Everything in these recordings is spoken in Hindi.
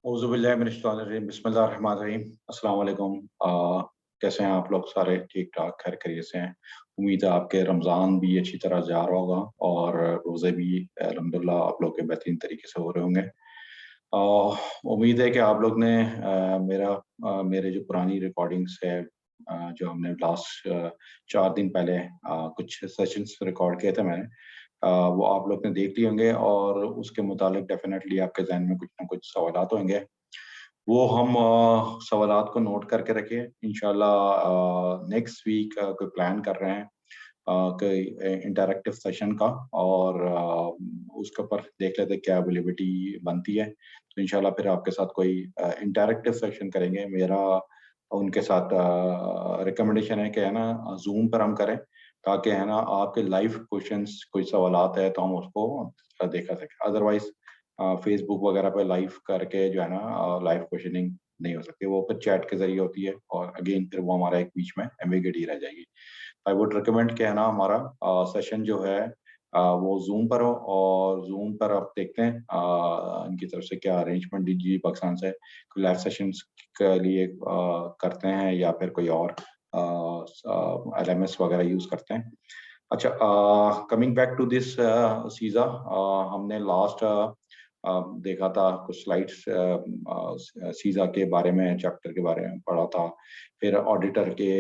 औज़ुबिल्लाहिमिनश्शैतानिर्रजीम बिस्मिल्लाहिर्रहमानिर्रहीम अस्सलाम वालेकुम। कैसे हैं आप लोग? सारे ठीक ठाक खैर खैरियत से हैं। उम्मीद है आपके रमज़ान भी अच्छी तरह जा रहा होगा और रोज़े भी अल्हम्दुलिल्लाह आप लोग के बेहतरीन तरीके से हो रहे होंगे। उम्मीद है कि आप लोग ने मेरे जो पुरानी रिकॉर्डिंग्स है, जो हमने लास्ट 4 दिन पहले कुछ सेशंस रिकॉर्ड किए थे मैंने, वो आप लोग ने देख लिए होंगे और उसके मुतालिक डेफ़िनेटली आपके ज़हन में कुछ ना कुछ सवालात होंगे। वो हम सवालात को नोट करके रखें। इंशाल्लाह नेक्स्ट वीक कोई प्लान कर रहे हैं कोई इंटरैक्टिव सेशन का, और उसके ऊपर देख लेते हैं क्या अवेलेबिलिटी बनती है। तो इंशाल्लाह फिर आपके साथ कोई इंटरैक्टिव सेशन करेंगे। मेरा उनके साथ रिकमेंडेशन है कि है ना ज़ूम पर हम करें, ताकि है ना आपके लाइव क्वेश्चंस कोई सवालात है तो हम उसको देखा सकें। अदरवाइज़ फेसबुक वगैरह पे लाइव करके जो है ना लाइव क्वेश्चनिंग नहीं हो सकती, वो फिर चैट के ज़रिए होती है और अगेन फिर वो हमारा एक बीच में एम्बिग्यूइटी रह जाएगी। आई वुड रिकमेंड कि है ना हमारा सेशन जो है वो ज़ूम पर हो, और ज़ूम पर आप देखते हैं इनकी तरफ से क्या अरेंजमेंट DG पाकिस्तान से लाइव सेशंस के लिए करते हैं या फिर कोई और LMS वगैरह यूज़ करते हैं। अच्छा, कमिंग बैक टू दिस सीज़ा, हमने लास्ट देखा था कुछ स्लाइड्स सीज़ा के बारे में, चैप्टर के बारे में पढ़ा था, फिर ऑडिटर के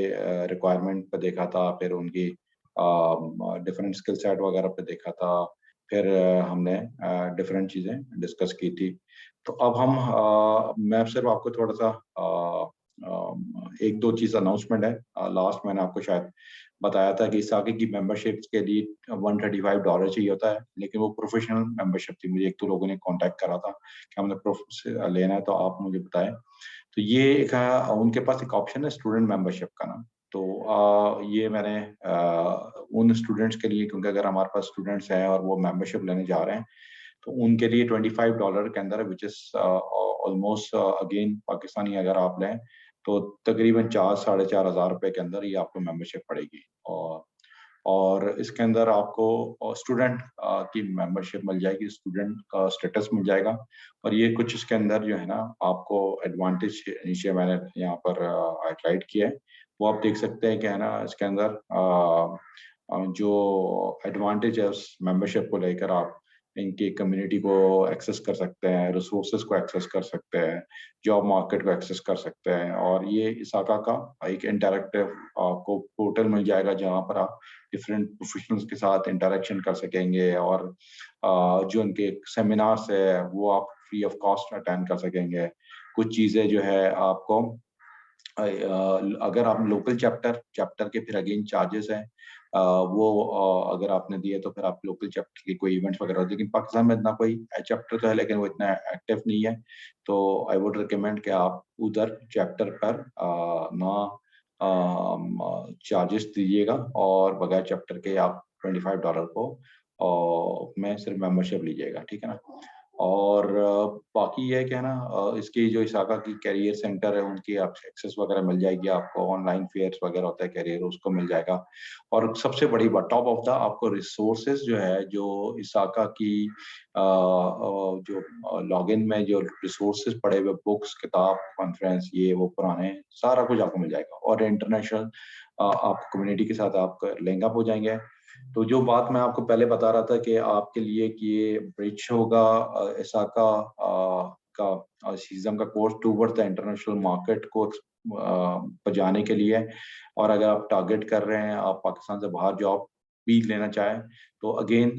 रिक्वायरमेंट पे देखा था, फिर उनकी डिफरेंट स्किल सेट वगैरह पे देखा था, फिर हमने डिफरेंट चीज़ें डिस्कस की थी। तो अब हम मैं सिर्फ आपको थोड़ा-सा 1-2 चीज़ अनाउंसमेंट है। लास्ट मैंने आपको शायद बताया था कि इस आगे की मेंबरशिप्स के लिए $135 चाहिए होता है, लेकिन वो प्रोफेशनल मेंबरशिप थी। मुझे 1-2 लोगों ने कॉन्टैक्ट करा था कि हमने लेना है तो आप मुझे बताएँ। तो ये एक उनके पास एक ऑप्शन है स्टूडेंट मेंबरशिप का ना, तो ये मैंने उन स्टूडेंट्स के लिए, क्योंकि अगर हमारे पास स्टूडेंट्स हैं और वो मेंबरशिप लेने जा रहे हैं, तो उनके लिए $25 के अंदर, which is almost again Pakistani अगर आप लें, तो तकरीबन 4 साढ़े 4 हज़ार रुपए के अंदर ये आपको मेंबरशिप पड़ेगी। और इसके अंदर आपको स्टूडेंट की मेंबरशिप मिल जाएगी, स्टूडेंट का स्टेटस मिल जाएगा, और ये कुछ इसके अंदर जो है ना आपको एडवांटेज नीचे मैंने यहाँ पर हाइलाइट किया है, वो आप देख सकते हैं कि है ना इसके अंदर जो एडवांटेज है उस मेंबरशिप को लेकर, आप इनकी कम्युनिटी को एक्सेस कर सकते हैं, रिसोर्सेज को एक्सेस कर सकते हैं, जॉब मार्केट को एक्सेस कर सकते हैं, और ये इसाका का एक इंटरैक्टिव आपको पोर्टल मिल जाएगा जहाँ पर आप डिफरेंट प्रोफेशनल्स के साथ इंटरेक्शन कर सकेंगे, और जो उनके सेमिनार्स है वो आप फ्री ऑफ कॉस्ट अटेंड कर सकेंगे। कुछ चीज़ें जो है आपको अगर आप लोकल चैप्टर चैप्टर के फिर अगेन चार्जेस हैं, वो अगर आपने दिए तो फिर आप लोकल चैप्टर के कोई इवेंट्स वगैरह होते हैं, लेकिन पाकिस्तान में इतना कोई चैप्टर तो है लेकिन वो इतना एक्टिव नहीं है, तो आई वुड रिकमेंड कि आप उधर चैप्टर पर ना चार्जेस दीजिएगा, और बगैर चैप्टर के आप $25 को में सिर्फ मेंबरशिप लीजिएगा, ठीक है ना। और बाकी ये है कि है ना इसकी जो इसाका की करियर सेंटर है उनकी आप एक्सेस वगैरह मिल जाएगी, आपको ऑनलाइन फेयर्स वगैरह होता है करियर, उसको मिल जाएगा, और सबसे बड़ी बात टॉप ऑफ द आपको रिसोर्सेज जो है, जो इसाका की जो लॉगिन में जो रिसोर्सेज पड़े हुए, बुक्स, किताब, कॉन्फ्रेंस, ये वो पुराने, सारा कुछ आपको मिल जाएगा, और इंटरनेशनल आप कम्युनिटी के साथ आप लिंक अप हो जाएंगे। तो जो बात मैं आपको पहले बता रहा था कि आपके लिए कि ये ब्रिज होगा इसाका का सीज़म का course towards the international market को पजाने के लिए, और अगर आप टारगेट कर रहे हैं आप पाकिस्तान से बाहर जॉब भी लेना चाहें, तो अगेन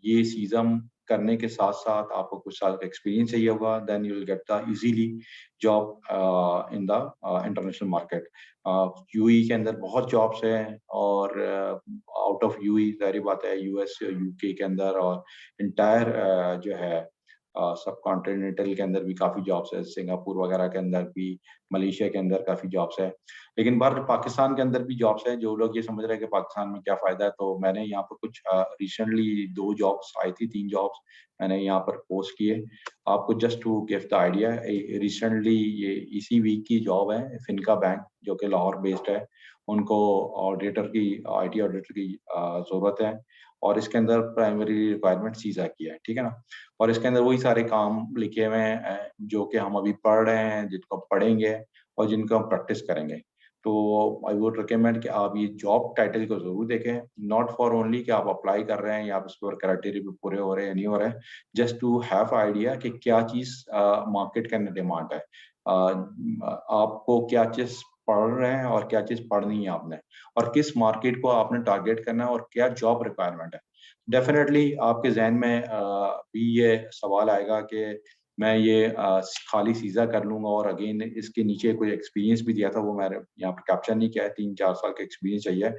ये सीज़म करने के साथ-साथ आपको कुछ साल का एक्सपीरियंस चाहिए होगा, then you will get the easily job in the international market. UAE के अंदर बहुत जॉब्स हैं, और आउट ऑफ यूएई ज़ाहिर बात है यूएस, यूके के अंदर, और एंटायर जो है सब कॉन्टिनेंटल के अंदर भी काफ़ी जॉब्स है, सिंगापुर वगैरह के अंदर भी, मलेशिया के अंदर काफ़ी जॉब्स है। लेकिन बाहर पाकिस्तान के अंदर भी जॉब्स हैं, जो लोग ये समझ रहे हैं कि पाकिस्तान में क्या फ़ायदा है, तो मैंने यहाँ पर कुछ रिसेंटली 2 जॉब्स आई थी, 3 जॉब्स मैंने यहाँ पर पोस्ट किए। आपको just to give the idea, recently ये इसी वीक की जॉब है, फिनका बैंक जो कि लाहौर बेस्ड है, उनको ऑडिटर की, IT ऑडिटर की ज़रूरत है, और इसके अंदर प्राइमरी रिक्वायरमेंट सीजा की है, ठीक है ना। और इसके अंदर वही सारे काम लिखे हुए हैं जो कि हम अभी पढ़ रहे हैं, जिनको पढ़ेंगे और जिनको हम प्रैक्टिस करेंगे। तो आई वुड रिकमेंड कि आप ये जॉब टाइटल को जरूर देखें, नॉट फॉर ओनली कि आप अप्लाई कर रहे हैं या आप उस पर क्राइटेरिया भी पूरे हो रहे हैं या नहीं हो रहे हैं, जस्ट टू हैव आइडिया कि क्या चीज मार्केट के अंदर डिमांड है, आपको क्या चीज पढ़ रहे हैं और क्या चीज पढ़नी है आपने, और किस मार्केट को आपने टारगेट करना है और क्या जॉब रिक्वायरमेंट है। डेफिनेटली आपके जहन में भी ये सवाल आएगा कि मैं ये खाली सीजा कर लूंगा, और अगेन इसके नीचे कोई एक्सपीरियंस भी दिया था, वो मैंने यहाँ पर कैप्चर नहीं किया है, 3-4 साल का एक्सपीरियंस चाहिए।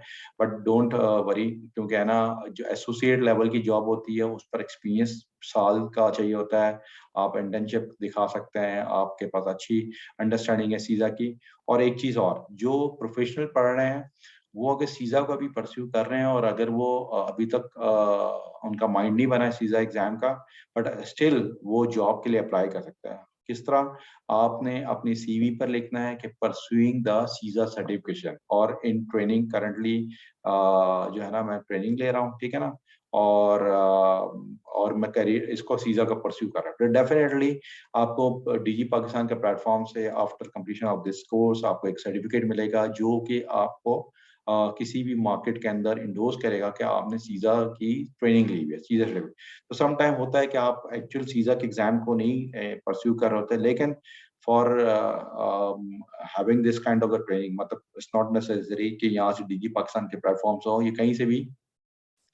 बट डोंट वरी, क्योंकि है ना जो एसोसिएट लेवल की जॉब होती है उस पर एक्सपीरियंस साल का चाहिए होता है। आप इंटर्नशिप दिखा सकते हैं, आपके पास अच्छी अंडरस्टैंडिंग है सीजा की। और एक चीज और, जो प्रोफेशनल पढ़ रहे हैं वो अगर सीजा को भी परस्यू कर रहे हैं, और अगर वो अभी तक उनका माइंड नहीं बना है सीजा एग्जाम का, बट स्टिल वो जॉब के लिए अप्लाई कर सकता है। किस तरह? आपने अपनी सीवी पर लिखना है कि परस्यूइंग द सीजा सर्टिफिकेशन और इन ट्रेनिंग करंटली, जो है ना मैं ट्रेनिंग ले रहा हूँ, ठीक है ना, और मैं करियर इसको सीजा का परस्यू कर रहा हूँ। डेफिनेटली आपको डीजी पाकिस्तान के प्लेटफॉर्म से after completion of this course आपको एक सर्टिफिकेट मिलेगा जो कि आपको किसी भी मार्केट के अंदर इंडोर्स करेगा कि आपने सीजा की ट्रेनिंग ली हुई है, सीजा सर्टिफिकेट। तो सम टाइम होता है कि आप एक्चुअल सीजा के एग्जाम को नहीं परस्यू कर रहे होते, लेकिन for having this kind of the training, मतलब इट्स नॉट नेसेसरी कि यहाँ से डीजी पाकिस्तान के प्लेटफॉर्म्स हो, ये कहीं से भी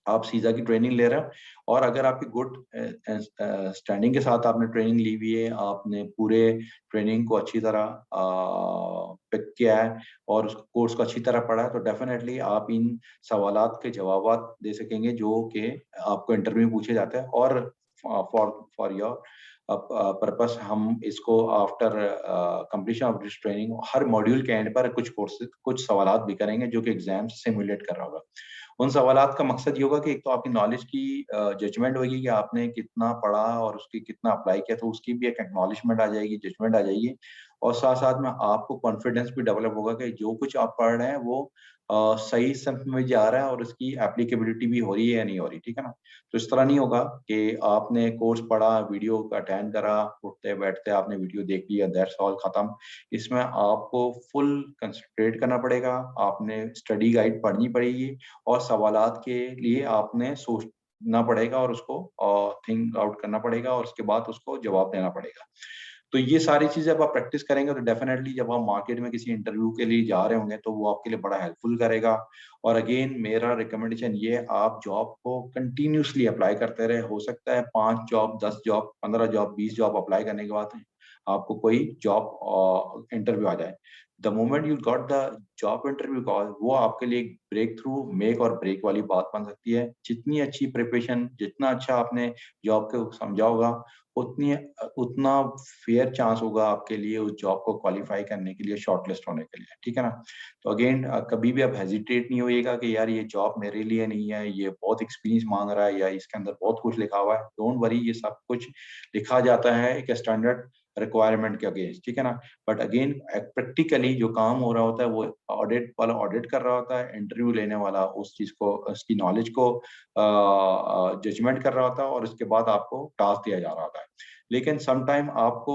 आप सीजा की ट्रेनिंग ले रहे हो। और अगर आपकी गुड स्टैंडिंग के साथ आपने ट्रेनिंग ली हुई है, आपने पूरे ट्रेनिंग को अच्छी तरह पिक किया है और उस कोर्स को अच्छी तरह पढ़ा है, तो डेफिनेटली आप इन सवालात के जवाब दे सकेंगे जो कि आपको इंटरव्यू में पूछे जाते हैं। और फॉर फॉर योर पर्पस हम इसको after completion of this training her module के एंड पर कुछ सवालात भी करेंगे जो कि एग्जाम से सिमुलेट कर रहा होगा। उन सवालात का मकसद ये होगा कि एक तो आपकी नॉलेज की जजमेंट होगी कि आपने कितना पढ़ा और उसकी कितना अप्लाई किया, तो उसकी भी एक एक्नॉलेजमेंट आ जाएगी, जजमेंट आ जाएगी। और साथ साथ में आपको कॉन्फिडेंस भी डेवलप होगा कि जो कुछ आप पढ़ रहे हैं वो सही समझ में जा रहा है और उसकी एप्लीकेबिलिटी भी हो रही है या नहीं हो रही, ठीक है ना। तो इस तरह नहीं होगा कि आपने कोर्स पढ़ा, वीडियो अटेंड करा, उठते बैठते आपने वीडियो देख लिया, दैट्स ऑल, खत्म। इसमें आपको फुल कंसंट्रेट करना पड़ेगा, आपने स्टडी गाइड पढ़नी पड़ेगी और सवालात के लिए आपने सोचना पड़ेगा और उसको थिंक आउट करना पड़ेगा और उसके बाद उसको जवाब देना पड़ेगा। तो ये सारी चीजें जब आप प्रैक्टिस करेंगे तो डेफिनेटली जब आप मार्केट में किसी इंटरव्यू के लिए जा रहे होंगे तो वो आपके लिए बड़ा हेल्पफुल करेगा। और अगेन मेरा रिकमेंडेशन ये है, आप जॉब को कंटिन्यूसली अप्लाई करते रहे। हो सकता है 5 job, 10 job, 15 job, 20 job apply करने के बाद आपको कोई जॉब इंटरव्यू आ जाए। The moment you got the job interview call, वो आपके लिए एक ब्रेक थ्रू, मेक और ब्रेक वाली बात बन सकती है। जितनी अच्छी प्रिपरेशन, जितना अच्छा आपने जॉब को समझा होगा, उतनी उतना फेयर चांस होगा आपके लिए उस जॉब को क्वालिफाई करने के लिए, शॉर्टलिस्ट होने के लिए, ठीक है ना। तो अगेन कभी भी आप हेजिटेट नहीं होइएगा कि यार ये जॉब मेरे लिए नहीं है, ये बहुत एक्सपीरियंस मांग रहा है या इसके अंदर बहुत कुछ लिखा हुआ है। डोंट वरी, ये सब कुछ लिखा जाता है एक स्टैंडर्ड रिक्वायरमेंट के अगेंस्ट, ठीक है ना। बट अगेन प्रैक्टिकली जो काम हो रहा होता है वो ऑडिट वाला ऑडिट कर रहा होता है, इंटरव्यू लेने वाला उस चीज को, उसकी नॉलेज को जजमेंट कर रहा होता है और उसके बाद आपको टास्क दिया जा रहा होता है। लेकिन सम टाइम आपको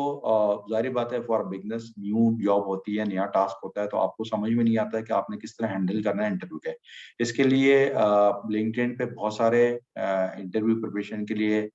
जाहिर बात है, फॉर बिजनेस न्यू जॉब होती है, नया टास्क होता है, तो आपको समझ में नहीं आता है कि आपने किस तरह हैंडल करना है इंटरव्यू के। इसके लिए लिंक्डइन पे बहुत सारे इंटरव्यू प्रिपरेशन के लिए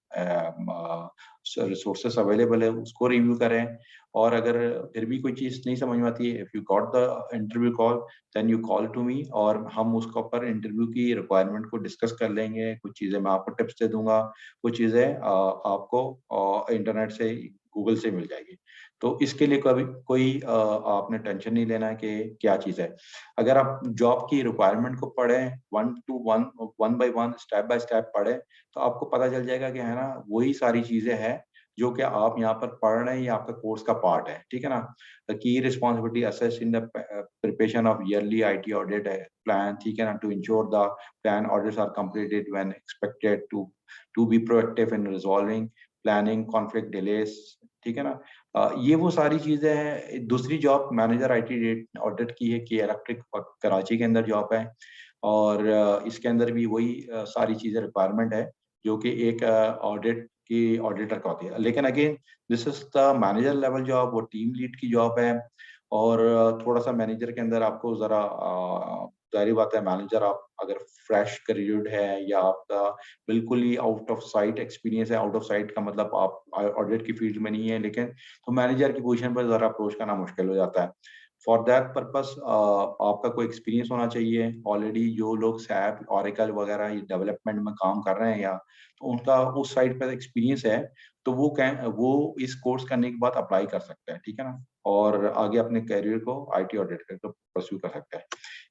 रिसोर्सेस अवेलेबल है, उसको रिव्यू करें। और अगर फिर भी कोई चीज नहीं समझ में आती है, if you got the interview call, then you call to me और हम उसके ऊपर इंटरव्यू की रिक्वायरमेंट को डिस्कस कर लेंगे। कुछ चीजें मैं आपको टिप्स दे दूंगा, कुछ चीजें आपको इंटरनेट से, गूगल से मिल जाएगी। तो इसके लिए कभी कोई आपने टेंशन नहीं लेना है कि क्या चीज है। अगर आप जॉब की रिक्वायरमेंट को पढ़ें, 1 to 1, 1 by 1, step by step पढ़ें, तो आपको पता चल जाएगा कि है ना वही सारी चीजें हैं जो कि आप यहाँ पर पढ़ रहे हैं, ये आपका कोर्स का पार्ट है, ठीक है ना। The key responsibility assess in the preparation of yearly IT audit plan, ठीक है ना, to ensure the plan audits are completed when expected, to be proactive in resolving planning conflict delays, ठीक है ना। ये वो सारी चीजें हैं। दूसरी जॉब मैनेजर आईटी ऑडिट की है, कि इलेक्ट्रिक कराची के अंदर जॉब है। और इसके अंदर भी वही सारी चीज़ें रिक्वायरमेंट है जो कि एक ऑडिट की ऑडिटर का होती है। लेकिन again this is the manager level job, वो टीम लीड की जॉब है। और थोड़ा-सा मैनेजर के अंदर आपको ज़रा ज़ाहिर-सी बात है, मैनेजर आप अगर फ्रेश ग्रेजुएट है या आपका बिल्कुल ही आउट ऑफ साइट एक्सपीरियंस है, आउट ऑफ साइट का मतलब आप ऑडिट की फील्ड में नहीं है, लेकिन तो मैनेजर की पोजीशन पर ज़रा अप्रोच करना मुश्किल हो जाता है। फॉर दैट पर्पस आपका कोई एक्सपीरियंस होना चाहिए। ऑलरेडी जो लोग सैप, ओरेकल वगैरह ये डेवलपमेंट में काम कर रहे हैं या तो उनका उस साइड पे एक्सपीरियंस है, तो वो इस कोर्स करने के बाद अप्लाई कर सकते हैं, ठीक है ना? और आगे अपने करियर को आईटी ऑडिट करके परस्यू कर सकते हैं।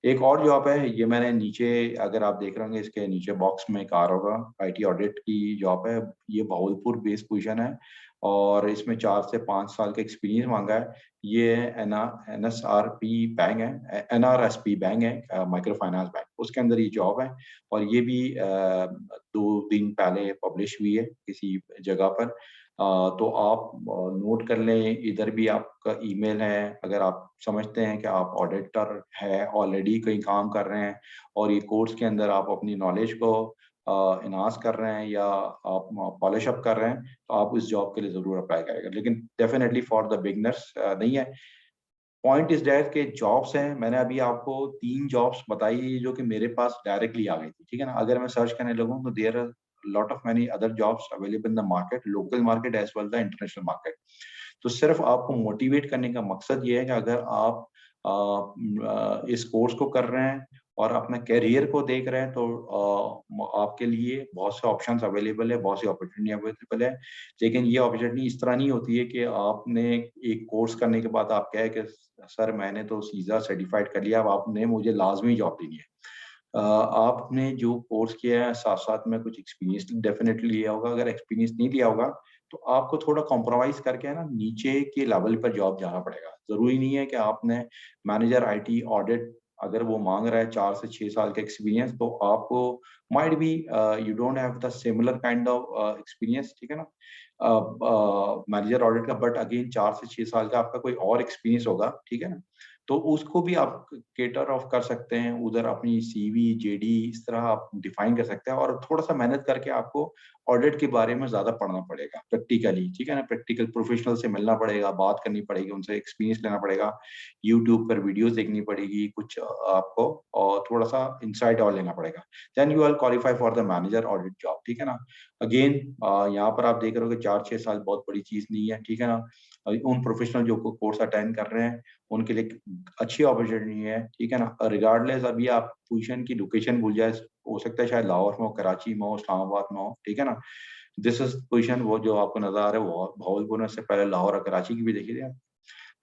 एक और जॉब है, ये मैंने नीचे अगर आप देख रहे होंगे इसके नीचे बॉक्स में एक आ रहा होगा, आईटी ऑडिट की जॉब है। ये भागलपुर बेस्ड पोजीशन है और इसमें 4 से 5 साल का एक्सपीरियंस माँगा है। ये एनएसआरपी बैंक है, एनआरएसपी बैंक है, माइक्रो फाइनेंस बैंक, उसके अंदर ये जॉब है। और ये भी 2 दिन पहले पब्लिश हुई है किसी जगह पर। तो आप नोट कर लें, इधर भी आपका ईमेल है, अगर आप समझते हैं कि आप ऑडिटर हैं, ऑलरेडी कहीं काम कर रहे हैं और ये कोर्स के अंदर आप अपनी नॉलेज को एनहांस कर रहे हैं या आप पॉलिश अप कर रहे हैं, तो आप इस जॉब के लिए ज़रूर अप्लाई करेंगे। लेकिन डेफिनिटली फॉर द बिगिनर्स नहीं है। पॉइंट इज़ दैट के जॉब्स हैं, मैंने अभी आपको 3 जॉब्स बताई जो कि मेरे पास डायरेक्टली आ गई थी, ठीक है ना? अगर मैं सर्च करने लगूँ तो there are lot of many other jobs available in the market, local market as well the international market. तो सिर्फ आपको मोटिवेट करने का मकसद ये है कि अगर आप इस कोर्स को कर रहे हैं और अपने करियर को देख रहे हैं, तो आपके लिए बहुत से ऑप्शंस अवेलेबल है, बहुत सी अपॉर्चुनिटी अवेलेबल है। लेकिन ये अपॉर्चुनिटी इस तरह नहीं होती है कि आपने एक कोर्स करने के बाद आप कहें कि सर मैंने तो सीज़ा सर्टिफाइड कर लिया, अब आपने मुझे लाज़मी जॉब देनी है। आपने जो कोर्स किया है साथ-साथ में कुछ एक्सपीरियंस डेफिनिटली लिया होगा। अगर एक्सपीरियंस नहीं लिया होगा, तो आपको थोड़ा कॉम्प्रोमाइज़ करके है ना नीचे के लेवल पर जॉब जाना पड़ेगा। ज़रूरी नहीं है कि आपने मैनेजर आईटी ऑडिट अगर वो माँग रहा है 4 से 6 साल का एक्सपीरियंस, तो आपको might be you don't have the similar kind of experience, ठीक है ना? मैनेजर ऑडिट का, बट अगेन 4 से 6 साल का आपका कोई और एक्सपीरियंस होगा, ठीक है ना? तो उसको भी आप कैटर ऑफ कर सकते हैं, उधर अपनी सीवी, जेडी इस तरह आप डिफाइन कर सकते हैं और थोड़ा-सा मेहनत करके आपको ऑडिट के बारे में ज़्यादा पढ़ना पड़ेगा प्रैक्टिकली, ठीक है ना? प्रैक्टिकल प्रोफेशनल से मिलना पड़ेगा, बात करनी पड़ेगी, उनसे एक्सपीरियंस लेना पड़ेगा, यूट्यूब पर वीडियोज़ देखनी पड़ेगी, कुछ आपको और थोड़ा-सा इनसाइट और लेना पड़ेगा। Then you will qualify for the manager audit job, ठीक है ना? अगेन यहाँ पर आप देख रहे हो कि 4-6 साल बहुत बड़ी चीज़ नहीं है, ठीक है ना? उन प्रोफेशनल जो कोर्स अटेंड कर रहे हैं, उनके लिए अच्छी अपॉर्चुनिटी है, ठीक है ना? रिगार्डलेस अभी आप पोज़ीशन की लोकेशन भूल जाएँ, हो सकता है शायद लाहौर में हो, कराची में हो, इस्लामाबाद में हो, ठीक है ना? दिस इज़ पोज़ीशन वो जो आपको नज़र आ रहा है वो भागलपुर में, इससे पहले लाहौर और कराची की भी देखी थी आप।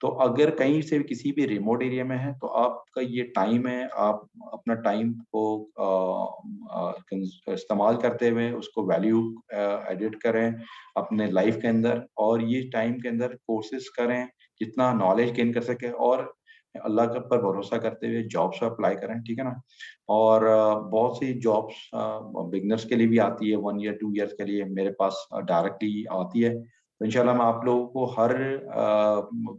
तो अगर कहीं से भी किसी भी रिमोट एरिया में है, तो आपका ये टाइम है, आप अपना टाइम को इस्तेमाल करते हुए उसको वैल्यू एडिट करें अपने लाइफ के अंदर और ये टाइम के अंदर कोर्सेज़ करें, जितना नॉलेज गेन कर सकें और अल्लाह के ऊपर भरोसा करते हुए जॉब्स अप्लाई करें, ठीक है ना? और बहुत सी जॉब्स बिगिनर्स के लिए भी आती है, 1 ईयर, 2 ईयर्स के लिए मेरे पास डायरेक्टली आती है। तो इंशाल्लाह मैं आप लोगों को हर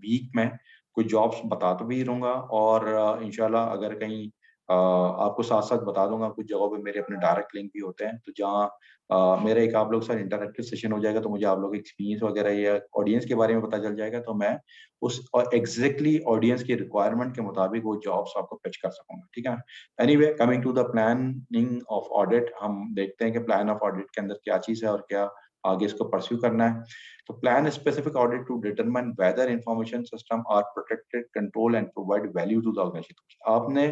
वीक में कुछ जॉब्स बताता भी रहूँगा और इंशाल्लाह अगर कहीं आपको साथ-साथ बता दूँगा, कुछ जगहों पे मेरे अपने डायरेक्ट लिंक भी होते हैं, तो जहाँ मेरा एक आप लोग के साथ इंटरैक्टिव सेशन हो जाएगा, तो मुझे आप लोगों के एक्सपीरियंस वगैरह या ऑडियंस के बारे में पता चल जाएगा, तो मैं उस एग्ज़ैक्टली ऑडियंस की रिक्वायरमेंट के मुताबिक वो जॉब्स आपको पिच कर सकूँगा, ठीक है ना? Anyway coming to the planning of audit, हम देखते हैं कि प्लान ऑफ ऑडिट के अंदर क्या चीज़ है और क्या आगे इसको परस्यू करना है। तो plan a specific audit to determine whether information system are protected, control and provide value to the organization। आपने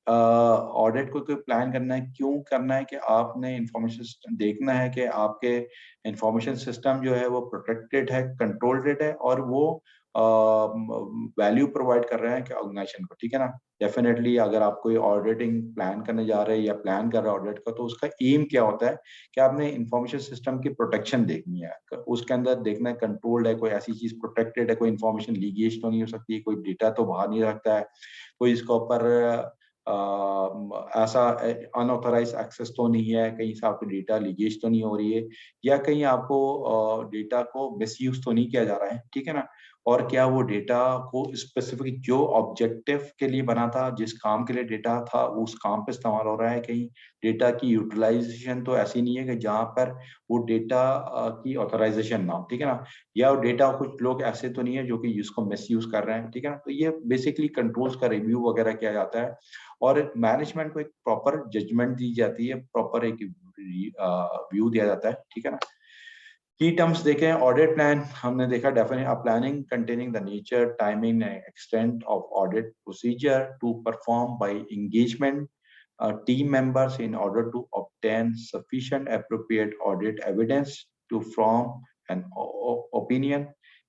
ऑडिट को क्यों प्लान करना है, क्यों करना है कि आपने इंफॉर्मेशन सिस्टम देखना है कि आपके इंफॉर्मेशन सिस्टम जो है वो प्रोटेक्टेड है, कंट्रोल्ड है और वो वैल्यू प्रोवाइड कर रहे हैं कि ऑर्गेनाइजेशन को, ठीक है ना? डेफिनिटली अगर आप कोई ऑडिटिंग प्लान करने जा रहे हैं या प्लान कर रहे हैं ऑडिट का, तो उसका एम क्या होता है कि आपने इंफॉर्मेशन सिस्टम की प्रोटेक्शन देखनी है। उसके अंदर देखना है कंट्रोल्ड है, कोई ऐसी चीज़ प्रोटेक्टेड है, कोई इंफॉर्मेशन लीकेज तो नहीं हो सकती, कोई डेटा तो बाहर नहीं रखता है, कोई इसके ऊपर ऐसा अनऑथराइज एक्सेस तो नहीं है, कहीं से आपको डेटा लीकेज तो नहीं हो रही है, या कहीं आपको डेटा को मिसयूज तो नहीं किया जा रहा है, ठीक है ना। और क्या वो डेटा को स्पेसिफिक जो ऑब्जेक्टिव के लिए बना था, जिस काम के लिए डेटा था, उस काम पे इस्तेमाल हो रहा है। कहीं डेटा की यूटिलाइजेशन तो ऐसी नहीं है कि जहाँ पर वो डेटा की ऑथराइजेशन ना हो, ठीक है ना। या डेटा कुछ लोग ऐसे तो नहीं है जो कि इसको मिस यूज कर रहे हैं, ठीक है ना। तो ये बेसिकली कंट्रोल्स का रिव्यू वगैरह किया जाता है, और मैनेजमेंट को एक प्रॉपर जजमेंट दी जाती है, प्रॉपर एक व्यू दिया जाता है, ठीक है ना। की टर्म्स देखें, ऑडिट प्लान हमने देखा, definite a planning containing the nature, timing and extent of audit procedure to perform by engagement team members in order to obtain sufficient appropriate audit evidence to form an opinion,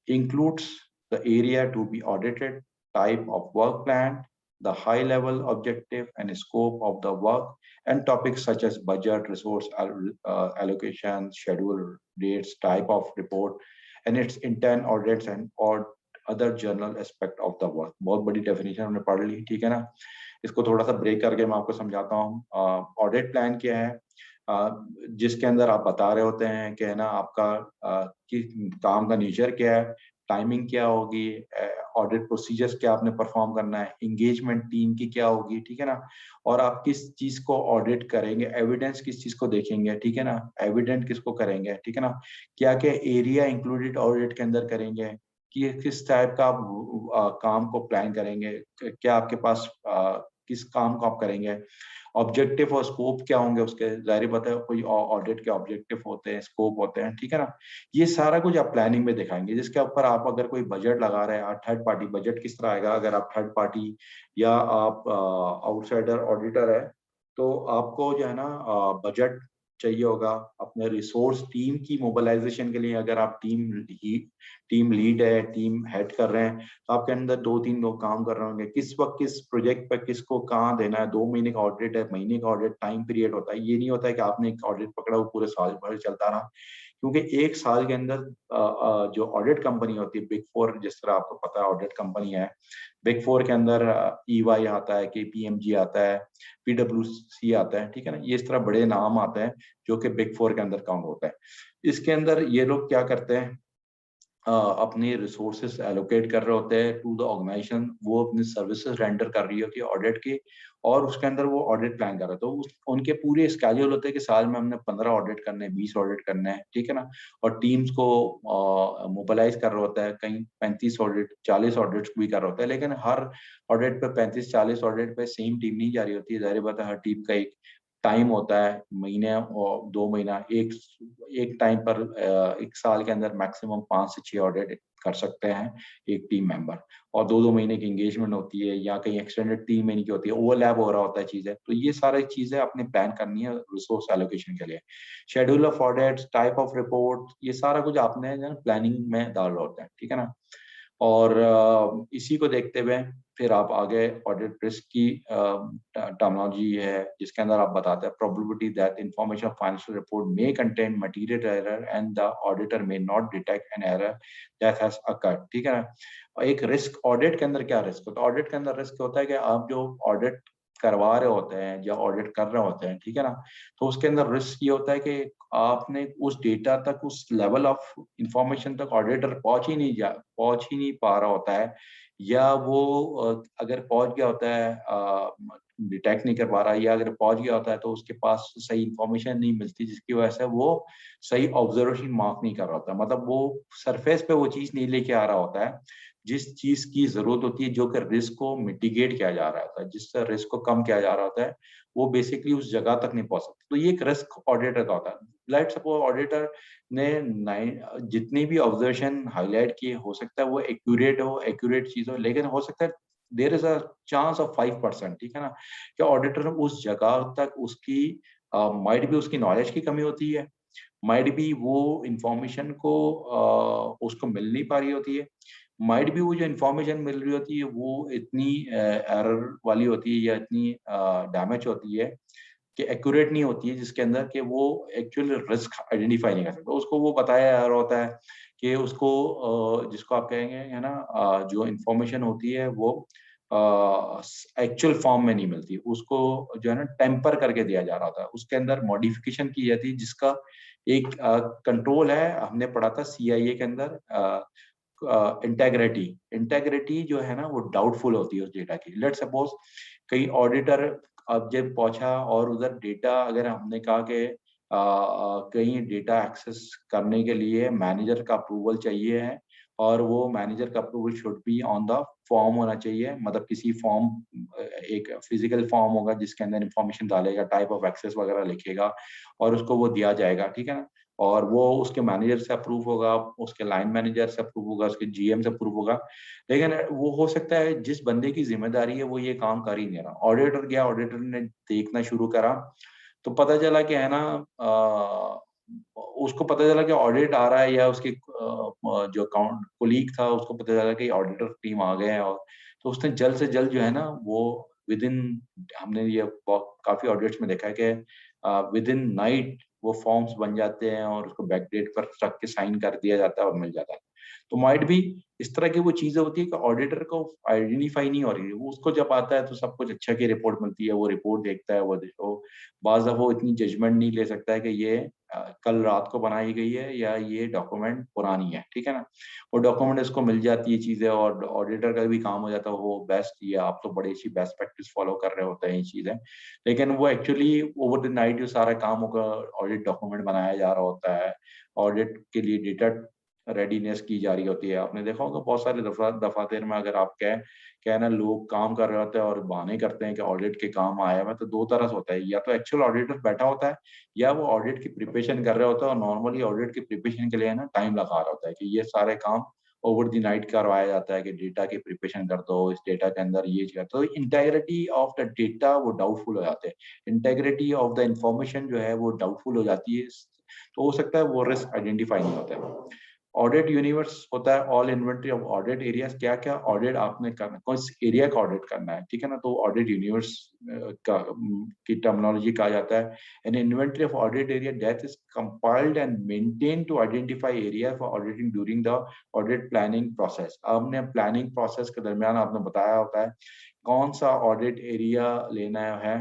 includes the area to be audited, type of work plan, the high level objective and scope of the work, and topics such as budget, resource allocation, schedule, dates, type of report, and its intent, audits, and or other general aspect of the work. बहुत बड़ी definition हमने पढ़ ली, ठीक है ना। इसको थोड़ा सा ब्रेक करके मैं आपको समझाता हूँ। ऑडिट प्लान क्या है, जिसके अंदर आप बता रहे होते हैं कि है ना आपका कि काम का नेचर क्या है, टाइमिंग क्या होगी, ऑडिट प्रोसीजर्स क्या आपने परफॉर्म करना है, एंगेजमेंट टीम की क्या होगी, ठीक है ना। और आप किस चीज को ऑडिट करेंगे, एविडेंस किस चीज को देखेंगे, ठीक है ना, एविडेंट किसको करेंगे, ठीक है ना। क्या क्या एरिया इंक्लूडेड ऑडिट के अंदर करेंगे, कि किस टाइप का आप काम को प्लान करेंगे, क्या आपके पास किस काम को आप करेंगे, ऑब्जेक्टिव और स्कोप क्या होंगे उसके, जाहिर बात है कोई ऑडिट के ऑब्जेक्टिव होते हैं, स्कोप होते हैं, ठीक है ना। ये सारा कुछ आप प्लानिंग में दिखाएंगे, जिसके ऊपर आप अगर कोई बजट लगा रहे हैं, थर्ड पार्टी बजट किस तरह आएगा, अगर आप थर्ड पार्टी या आप आउटसाइडर ऑडिटर है, तो आपको जो है ना बजट चाहिए होगा अपने रिसोर्स टीम की मोबिलाइजेशन के लिए। अगर आप टीम लीड है, टीम हेड कर रहे हैं, तो आपके अंदर 2-3 लोग काम कर रहे होंगे, किस वक्त किस प्रोजेक्ट पर किसको कहाँ देना है। 2 महीने का ऑडिट है, महीने का ऑडिट, टाइम पीरियड होता है। ये नहीं होता है कि आपने एक ऑडिट पकड़ा वो पूरे साल भर चलता रहा, क्योंकि एक साल के अंदर जो ऑडिट कंपनी होती है, बिग फोर, जिस तरह आपको पता है ऑडिट कंपनी है, बिग फोर के अंदर EY आता है, KPMG आता है, PwC आता है, ठीक है ना। ये इस तरह बड़े नाम आते हैं जो कि बिग फोर के अंदर काउंट होता है। इसके अंदर ये लोग क्या करते हैं, अपने रिसोर्सेस एलोकेट कर रहे होते हैं टू द ऑर्गेनाइजेशन, वो अपनी सर्विसेज रेंडर कर रही होती है ऑडिट की, और उसके अंदर वो ऑडिट प्लान कर रहे हैं। तो उनके पूरे स्केड्यूल होते हैं कि साल में हमने 15 ऑडिट करने हैं, 20 ऑडिट करने हैं, ठीक है ना। और टीम्स को मोबिलाइज कर रहा होता है, कहीं 35 ऑडिट 40 ऑडिट भी कर रहा होता है, लेकिन हर ऑडिट पे 35-40 ऑडिट पे सेम टीम नहीं जा रही होती है। जाहिर बात है हर टीम का एक टाइम होता है, महीने और 2 महीना, एक टाइम पर एक साल के अंदर मैक्सिमम 5 से 6 ऑडिट कर सकते हैं एक टीम मेंबर, और 2-2 महीने की एंगेजमेंट होती है, या कहीं एक्सटेंडेड 3 महीने की होती है, ओवरलैप हो रहा होता है चीजें। तो ये सारी चीजें आपने प्लान करनी है रिसोर्स एलोकेशन के लिए। Schedule of audit, type of report, ये सारा कुछ आपने प्लानिंग में डाल रहा होता है, ठीक है ना। और इसी को देखते हुए फिर आप आगे ऑडिट रिस्क की टर्मिनोलॉजी है, जिसके अंदर आप बताते हैं probability that information of financial report may contain material error and the auditor may not detect an error that has occurred, ठीक है ना। और एक रिस्क ऑडिट के अंदर क्या रिस्क होता है, ऑडिट के अंदर रिस्क होता है कि आप जो ऑडिट करवा रहे होते हैं या ऑडिट कर रहे होते हैं, ठीक है ना, तो उसके अंदर रिस्क ये होता है कि आपने उस डेटा तक, उस लेवल ऑफ इंफॉर्मेशन तक ऑडिटर पहुंच ही नहीं पा रहा होता है, या वो अगर पहुंच गया होता है डिटेक्ट नहीं कर पा रहा, या अगर पहुंच गया होता है तो उसके पास सही इंफॉर्मेशन नहीं मिलती, जिसकी वजह से वो सही ऑब्जर्वेशन मार्क नहीं कर रहा होता, मतलब वो सरफेस पे वो चीज नहीं लेके आ रहा होता है जिस चीज की जरूरत होती है, जो कि रिस्क को मिटिगेट किया जा रहा होता है, जिससे रिस्क को कम किया जा रहा होता है, वो बेसिकली उस जगह तक नहीं पहुंच सकती। तो ये एक रिस्क ऑडिटर का होता है। लेट्स सपोज ऑडिटर ने जितनी भी ऑब्जर्वेशन हाईलाइट किए, हो सकता है वो एक्यूरेट चीज हो, लेकिन हो सकता है there is a chance of 5%, ठीक है ना। क्या ऑडिटर उस जगह तक उसकी माइट भी उसकी नॉलेज की कमी होती है, माइट भी वो इंफॉर्मेशन को उसको मिल नहीं पा रही होती है, माइट भी वो जो इंफॉर्मेशन मिल रही होती है वो इतनी एरर वाली होती है या इतनी डैमेज होती है कि एक्यूरेट नहीं होती है, जिसके अंदर कि वो एक्चुअल रिस्क आइडेंटिफाई नहीं कर सकता। उसको वो बताया जा रहा होता है कि उसको जिसको आप कहेंगे है ना जो इंफॉर्मेशन होती है वो एक्चुअल फॉर्म में नहीं मिलती, उसको जो है ना टेम्पर करके दिया जा रहा था, उसके अंदर मॉडिफिकेशन की जाती है, जिसका एक कंट्रोल है, हमने पढ़ा था सीआईए के अंदर, इंटेग्रिटी। इंटेग्रिटी जो है ना वो डाउटफुल होती है उस डेटा की। लेट सपोज कई ऑडिटर अब जब पहुंचा और उधर डेटा, अगर हमने कहा कि कहीं डेटा एक्सेस करने के लिए मैनेजर का अप्रूवल चाहिए है, और वो मैनेजर का approval should be on the form होना चाहिए, मतलब किसी फॉर्म, एक फिजिकल फॉर्म होगा जिसके अंदर इंफॉर्मेशन डालेगा, टाइप ऑफ एक्सेस वगैरह लिखेगा और उसको वो दिया जाएगा, ठीक है ना। और वो उसके मैनेजर से अप्रूव होगा, उसके लाइन मैनेजर से अप्रूव होगा, उसके जीएम से अप्रूव होगा। लेकिन वो हो सकता है जिस बंदे की जिम्मेदारी है वो ये काम कर ही नहीं रहा, ऑडिटर गया, ऑडिटर ने देखना शुरू करा, तो पता चला कि है ना, उसको पता चला कि ऑडिट आ रहा है, या उसके जो अकाउंट कोलीग था उसको पता चला कि ऑडिटर टीम आ गए हैं, और तो उसने जल्द से जल्द जो है ना वो विद इन, हमने ये काफी ऑडिट्स में देखा है कि विद इन नाइट वो फॉर्म्स बन जाते हैं और उसको बैक डेट पर रख के साइन कर दिया जाता है और मिल जाता है। तो माइट भी इस तरह की वो चीजें होती है कि ऑडिटर को आइडेंटिफाई नहीं हो रही है, वो उसको जब आता है तो सब कुछ अच्छा की रिपोर्ट मिलती है, वो रिपोर्ट देखता है, वो बाज दफा वो इतनी जजमेंट नहीं ले सकता है कि ये कल रात को बनाई गई है या ये डॉक्यूमेंट पुरानी है, ठीक है ना। वो डॉक्यूमेंट इसको मिल जाती है चीजें, और ऑडिटर का भी काम हो जाता है, वो बेस्ट, ये आप तो बड़ी अच्छी बेस्ट प्रैक्टिस फॉलो कर रहे होते हैं ये चीजें, लेकिन वो एक्चुअली ओवर द नाइट जो सारा काम होगा, ऑडिट डॉक्यूमेंट बनाया जा रहा होता है, ऑडिट के लिए डेटा रेडीनेस की जा रही होती है। आपने देखा होगा बहुत सारे दफातर में, अगर आप क्या ना, लोग काम कर रहे होते हैं और बहाने करते हैं कि ऑडिट के काम आया है, तो दो तरह से होता है, या तो एक्चुअल ऑडिटर बैठा होता है, या वो ऑडिट की प्रिपरेशन कर रहे होता है, और नॉर्मली ऑडिट की प्रिपरेशन के लिए ना टाइम लगा रहा होता है कि ये सारे काम ओवर द नाइट करवाया जाता है, कि डेटा की प्रिपरेशन कर दो, इस डेटा के अंदर ये चीज, तो इंटेग्रिटी ऑफ द डेटा वो डाउटफुल हो जाते हैं, इंटेग्रिटी ऑफ द इंफॉर्मेशन जो है वो डाउटफुल हो जाती है, तो हो सकता है वो रिस्क आइडेंटिफाई नहीं होता है। ऑडिट यूनिवर्स होता है all inventory of audit areas, क्या क्या ऑडिट आपने करना, कौन सी एरिया का ऑडिट करना है, ठीक है ना, तो ऑडिट यूनिवर्स का की टर्मिनोलॉजी कहा जाता है। An inventory of audit area that is compiled and maintain to identify area for auditing during the audit planning process. आपने प्लानिंग प्रोसेस के दरमियान आपने बताया होता है कौन सा ऑडिट एरिया लेना है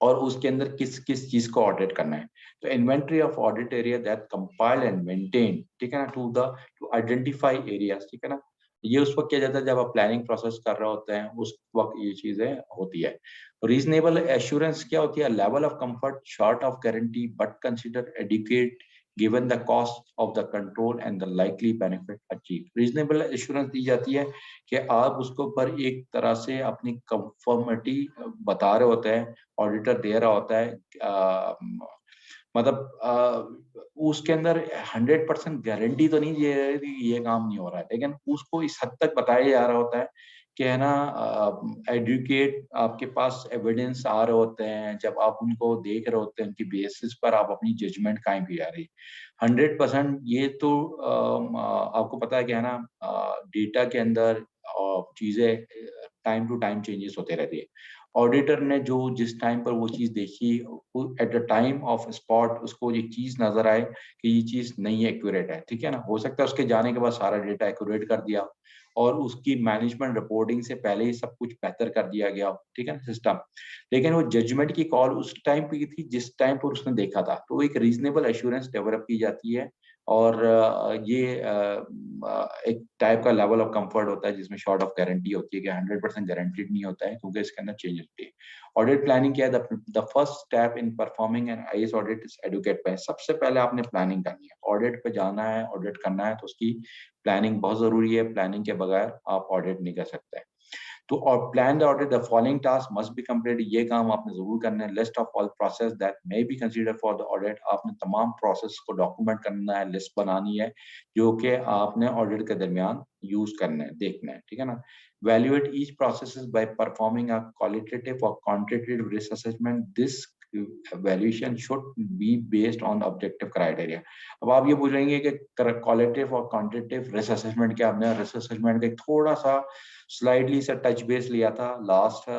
और उसके अंदर किस किस चीज को ऑडिट करना है। तो inventory of audit area that compile and maintain, ठीक है ना, टू आइडेंटिफाई एरियाज, ठीक है ना। ये उस वक्त किया जाता है जब आप प्लानिंग प्रोसेस कर रहे होते हैं, उस वक्त ये चीजें होती है। रीजनेबल एश्योरेंस क्या होती है, level of comfort short of guarantee but consider adequate given the cost of the control and the likely benefit achieve. Reasonable assurance दी जाती है कि आप उसको पर एक तरह से अपनी कंफर्मिटी बता रहे होते हैं, ऑडिटर दे रहा होता है, उसके अंदर 100% गारंटी तो नहीं दे रही थी ये काम नहीं हो रहा है, लेकिन उसको इस हद तक बताया जा रहा होता है कि है ना, एडुकेट आपके पास एविडेंस आ रहे होते हैं, जब आप उनको देख रहे होते हैं उनकी बेसिस पर आप अपनी जजमेंट कायम की जा रही है। 100% ये तो आपको पता है कि है ना, डेटा के अंदर चीजें टाइम टू टाइम चेंजेस होते रहती है। ऑडिटर ने जो जिस टाइम पर वो चीज देखी, at the time of spot उसको ये चीज नजर आए कि ये चीज नहीं एक्यूरेट है, ठीक है ना। हो सकता है उसके जाने के बाद सारा डेटा एक्यूरेट कर दिया और उसकी मैनेजमेंट रिपोर्टिंग से पहले ही सब कुछ बेहतर कर दिया गया, ठीक है ना, सिस्टम। लेकिन वो जजमेंट की कॉल उस टाइम पे थी जिस टाइम पर उसने देखा था, तो एक रीजनेबल एश्योरेंस डेवलप की जाती है। और ये एक टाइप का लेवल ऑफ कंफर्ट होता है जिसमें शॉर्ट ऑफ गारंटी होती है कि 100% गारंटीड नहीं होता है, क्योंकि इसके अंदर चेंज होती है। ऑडिट प्लानिंग क्या है, the first step in performing an IAS audit is educate pay. सबसे पहले आपने प्लानिंग करनी है, ऑडिट पे जाना है, ऑडिट करना है, तो उसकी प्लानिंग बहुत जरूरी है, प्लानिंग के बगैर आप ऑडिट नहीं कर सकते। तो और plan the audit, the following task must be complete, ये काम आपने जरूर करना है। List of all process that may be consider for the audit, आपने तमाम प्रोसेस को डॉक्यूमेंट करना है, लिस्ट बनानी है जो कि आपने ऑडिट के दरमियान यूज करना है, देखना है, ठीक है ना। Evaluate each process by performing a qualitative और quantitative risk assessment, this evaluation should be based on objective criteria. अब आप ये पूछेंगे कि क्वालिटेटिव और क्वांटिटेटिव रिस्क असेसमेंट क्या, हमने रिस्क असेसमेंट का थोड़ा सा स्लाइडली सा टच बेस लिया था लास्ट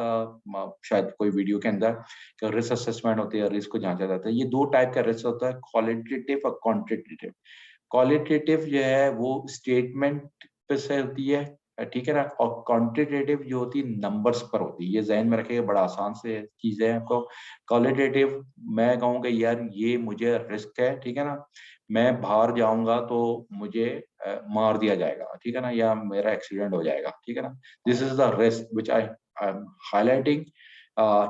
शायद कोई वीडियो के अंदर, कि रिस्क असेसमेंट होती है, रिस्क को जांचा जाता है। ये दो टाइप का रिस्क होता है, क्वालिटेटिव और क्वांटिटेटिव। क्वालिटेटिव जो है वो स्टेटमेंट पे से होती है, ठीक है ना। और क्वांटिटेटिव जो होती है नंबर्स पर होती है, ये जहन में रखिएगा, बड़ा आसान से चीज है आपको। क्वालिटेटिव मैं कहूँगा यार ये मुझे रिस्क है, ठीक है ना, मैं बाहर जाऊंगा तो मुझे मार दिया जाएगा, ठीक है ना, या मेरा एक्सीडेंट हो जाएगा, ठीक है ना। This is the risk which I am highlighting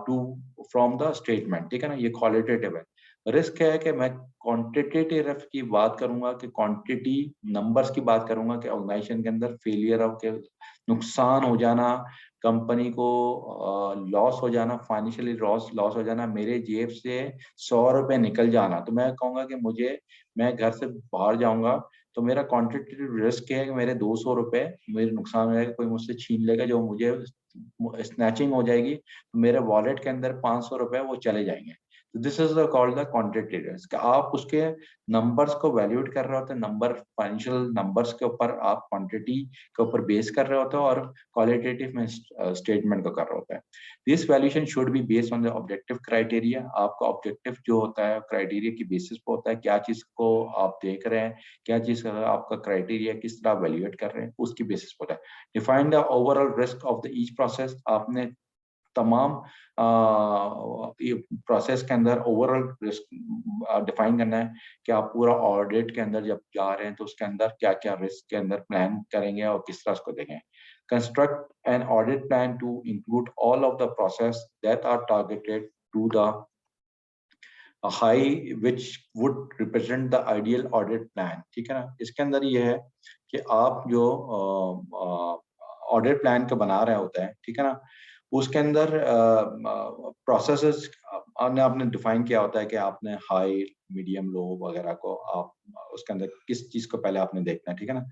to from the statement, ठीक है ना, ये क्वालिटेटिव है। रिस्क है कि मैं क्वांटिटेटिव की बात करूंगा, कि क्वांटिटी नंबर्स की बात करूंगा, कि ऑर्गेनाइजेशन के अंदर फेलियर ऑफ के नुकसान हो जाना, कंपनी को लॉस हो जाना, फाइनेंशियली लॉस हो जाना, मेरे जेब से 100 रुपए निकल जाना, तो मैं कहूंगा कि मैं घर से बाहर जाऊंगा तो मेरा क्वांटिटेटिव रिस्क है कि मेरे 200 रुपए मेरे नुकसान हो जाएगा, कोई मुझसे छीन लेगा, जो मुझे स्नैचिंग हो जाएगी, तो मेरे वॉलेट के अंदर 500 रुपए वो चले जाएंगे। This is called the quantitative risk. आप उसके नंबर्स को वैल्यूएट कर रहे होते हैं, नंबर फाइनेंशियल नंबर्स के ऊपर आप क्वांटिटी के ऊपर बेस कर रहे होते हो, और क्वालिटेटिव में स्टेटमेंट को कर रहे होते हैं। This evaluation should be based on the objective criteria. आपका ऑब्जेक्टिव जो होता है क्राइटेरिया की बेसिस पे होता है, क्या चीज को आप देख रहे हैं, क्या चीज का आपका क्राइटेरिया किस तरह वैल्यूएट कर रहे हैं, उसकी बेसिस पे होता है। Define the overall risk of the each process. आपने तमाम ये प्रोसेस के अंदर ओवरऑल रिस्क डिफाइन करना है, कि आप पूरा ऑडिट के अंदर जब जा रहे हैं तो उसके अंदर क्या क्या रिस्क के अंदर प्लान करेंगे और किस तरह उसको देखेंगे। Construct an audit plan to include all of the process that are targeted to the high which would represent the ideal audit plan, ठीक है ना। इसके अंदर ये है कि आप जो ऑडिट प्लान को बना रहे होते हैं, ठीक है ना, उसके अंदर प्रोसेसेस आपने डिफाइन किया होता है, कि आपने हाई मीडियम लो वगैरह को आप उसके अंदर किस चीज को पहले आपने देखना है, ठीक है ना।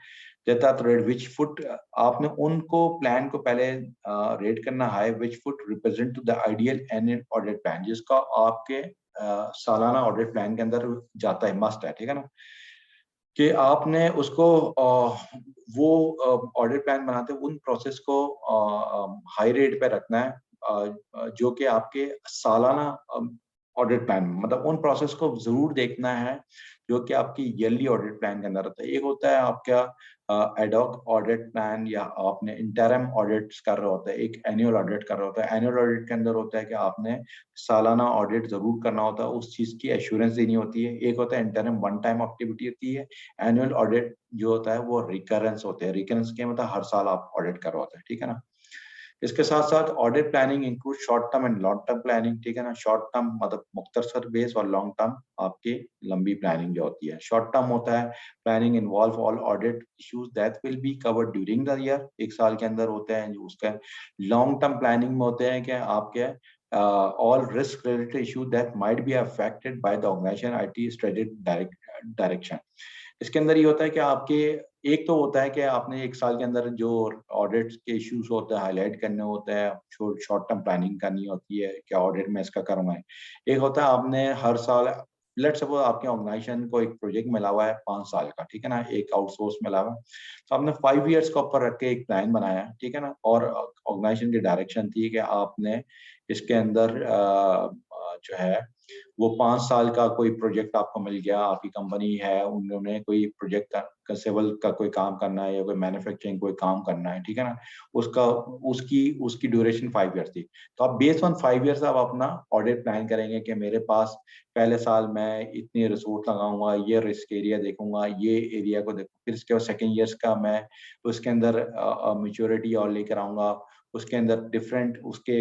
देता तो रेट विच फुट, आपने उनको प्लान को पहले रेट करना high which foot represent to the ideal annual audit plan, जिसका आपके सालाना ऑडिट प्लान के अंदर जाता है, मस्ट है, ठीक है ना। कि आपने उसको वो ऑडिट प्लान बनाते उन प्रोसेस को हाई रेट पे रखना है, जो कि आपके सालाना ऑडिट प्लान, मतलब उन प्रोसेस को जरूर देखना है जो कि आपकी ईयरली ऑडिट प्लान के अंदर होता है। एक होता है आपका एडॉक ऑडिट प्लान, या आपने इंटरम ऑडिट्स कर रहे होते हैं, एक एनुअल ऑडिट कर रहा होता है। एनुअल ऑडिट के अंदर होता है कि आपने सालाना ऑडिट जरूर करना होता है, उस चीज की एश्योरेंस देनी होती है। एक होता है इंटरम वन टाइम एक्टिविटी होती है। एनुअल ऑडिट जो होता है वो रिकरेंस होते हैं। रिकरेंस के मतलब हर साल आप ऑडिट करवाते हैं, ठीक है ना। इसके साथ साथ audit planning include short term and long term planning, ठीक है ना। शॉर्ट टर्म मतलब मुख्तसर बेस, और लॉन्ग टर्म आपकी लंबी प्लानिंग जो होती है। शॉर्ट टर्म होता है planning involve all audit issues that will be covered during the year, एक साल के अंदर होते हैं जो उसका। लॉन्ग टर्म प्लानिंग में होते हैं कि आपके all risk related issues that might be affected by the organization IT strategic direction। इसके अंदर ये होता है कि आपके एक तो होता है कि आपने एक साल के अंदर जो ऑडिट के इश्यूज होते हैं हाईलाइट करने होते हैं, शॉर्ट टर्म प्लानिंग करनी होती है, क्या ऑडिट में इसका करूंगा। एक होता है आपने हर साल, लेट सपोज आपके ऑर्गेनाइजेशन को एक प्रोजेक्ट मिला हुआ है 5 साल का, ठीक है ना, एक आउटसोर्स मिला हुआ है, तो आपने 5 ईयर्स के ऊपर रख के एक प्लान बनाया, ठीक है ना। और ऑर्गेनाइजेशन की डायरेक्शन थी कि आपने इसके अंदर जो है वो 5 साल का कोई प्रोजेक्ट आपको मिल गया, आपकी कंपनी है, उन्होंने कोई प्रोजेक्ट का सिविल का कोई काम करना है, या कोई मैन्युफैक्चरिंग कोई काम करना है, ठीक है ना। उसका उसकी उसकी ड्यूरेशन 5 ईयर्स थी। तो आप बेस्ड ऑन 5 ईयर्स आप अपना ऑडिट प्लान करेंगे कि मेरे पास पहले साल मैं इतनी रिसोर्स लगाऊंगा, ये रिस्क एरिया देखूंगा, ये एरिया को देखूंगा, फिर इसके बाद सेकेंड ईयर्स का मैं उसके अंदर मेच्योरिटी और लेकर आऊंगा, उसके अंदर डिफरेंट उसके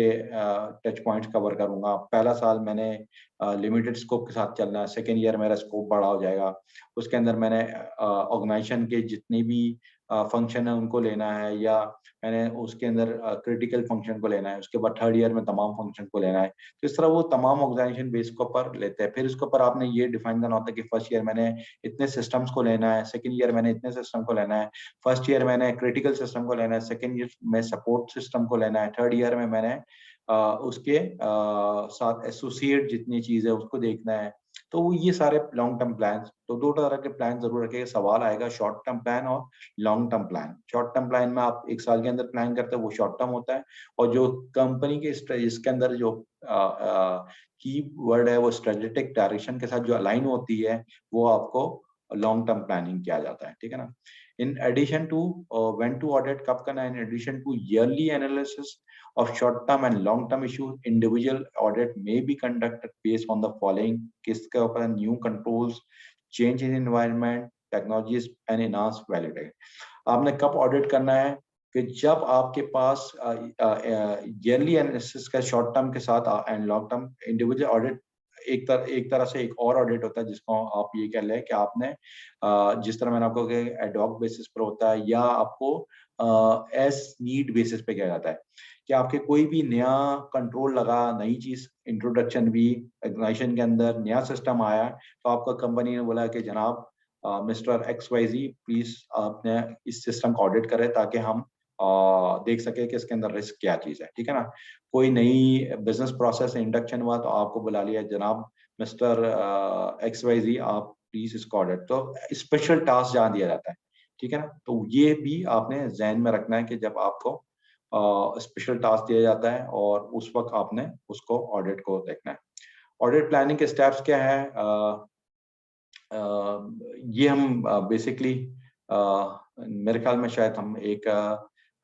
टच पॉइंट्स कवर करूंगा। पहला साल मैंने लिमिटेड स्कोप के साथ चलना है, सेकेंड ईयर मेरा स्कोप बड़ा हो जाएगा, उसके अंदर मैंने ऑर्गेनाइजेशन के जितने भी फंक्शन है उनको लेना है, या मैंने उसके अंदर क्रिटिकल फंक्शन को लेना है, उसके बाद थर्ड ईयर में तमाम फंक्शन को लेना है। तो इस तरह वो तमाम ऑर्गेनाइजेशन बेस के ऊपर लेते हैं। फिर इसके ऊपर आपने ये डिफाइन करना होता है कि फर्स्ट ईयर मैंने इतने सिस्टम्स को लेना है, सेकेंड ईयर मैंने इतने सिस्टम को लेना है, फर्स्ट ईयर मैंने क्रिटिकल सिस्टम को लेना है, सेकेंड ईयर में सपोर्ट सिस्टम को लेना है, थर्ड ईयर में मैंने उसके साथ एसोसिएट जितनी चीज है उसको देखना है। तो ये सारे लॉन्ग टर्म प्लान, तो दो तरह के प्लान जरूर रखेगा। सवाल आएगा शॉर्ट टर्म प्लान और long term plan. Short term plan में आप एक साल के अंदर प्लान करते हैं, वो शॉर्ट टर्म होता है। और जो कंपनी के इसके अंदर जो की वर्ड है वो स्ट्रेटेजिक डायरेक्शन के साथ जो अलाइन होती है, वो आपको लॉन्ग टर्म प्लानिंग किया जाता है, ठीक है ना। In addition to when to audit कब करना है, in addition to yearly analysis of short-term and long-term issues, individual audit may be conducted based on the following: किसके ऊपर, new controls, change in environment, technologies and enhanced validate। आपने कब ऑडिट करना है कि जब आपके पास ईयरली एनालिसिस का शॉर्ट टर्म के साथ and long term individual audit, एक तरह से एक और ऑडिट होता है जिसको आप ये कह लें कि आपने जिस तरह मैंने आपको कहा एडॉक बेसिस पर होता है या आपको एज नीड बेसिस पे किया जाता है कि आपके कोई भी नया कंट्रोल लगा, नई चीज इंट्रोडक्शन भी ऑर्गेनाइजेशन के अंदर नया सिस्टम आया, तो आपका कंपनी ने बोला कि जनाब मिस्टर XYZ प्लीज आपने इस सिस्टम को ऑडिट करें ताकि हम देख सके कि इसके अंदर रिस्क क्या चीज है, ठीक है ना। कोई नई बिजनेस प्रोसेस इंडक्शन हुआ तो आपको बुला लिया, जनाब मिस्टर XYZ आप प्लीज इसको ऑडिट, तो स्पेशल टास्क जहाँ दिया जाता है, ठीक है ना। तो ये भी आपने जहन में रखना है कि जब आपको स्पेशल टास्क दिया जाता है और उस वक्त आपने उसको ऑडिट को देखना है। ऑडिट प्लानिंग के स्टेप्स क्या है, ये हम बेसिकली मेरे ख्याल में शायद हम एक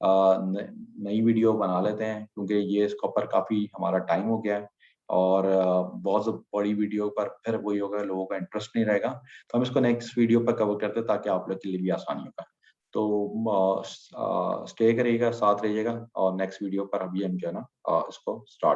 नई वीडियो बना लेते हैं क्योंकि ये इसके ऊपर काफ़ी हमारा टाइम हो गया है और बहुत बड़ी वीडियो पर फिर वही होगा, लोगों का इंटरेस्ट नहीं रहेगा, तो हम इसको नेक्स्ट वीडियो पर कवर करते हैं ताकि आप लोग के लिए भी आसानी होगा। तो स्टे करिएगा, साथ रहिएगा और नेक्स्ट वीडियो पर अभी हम जो है ना इसको स्टार्ट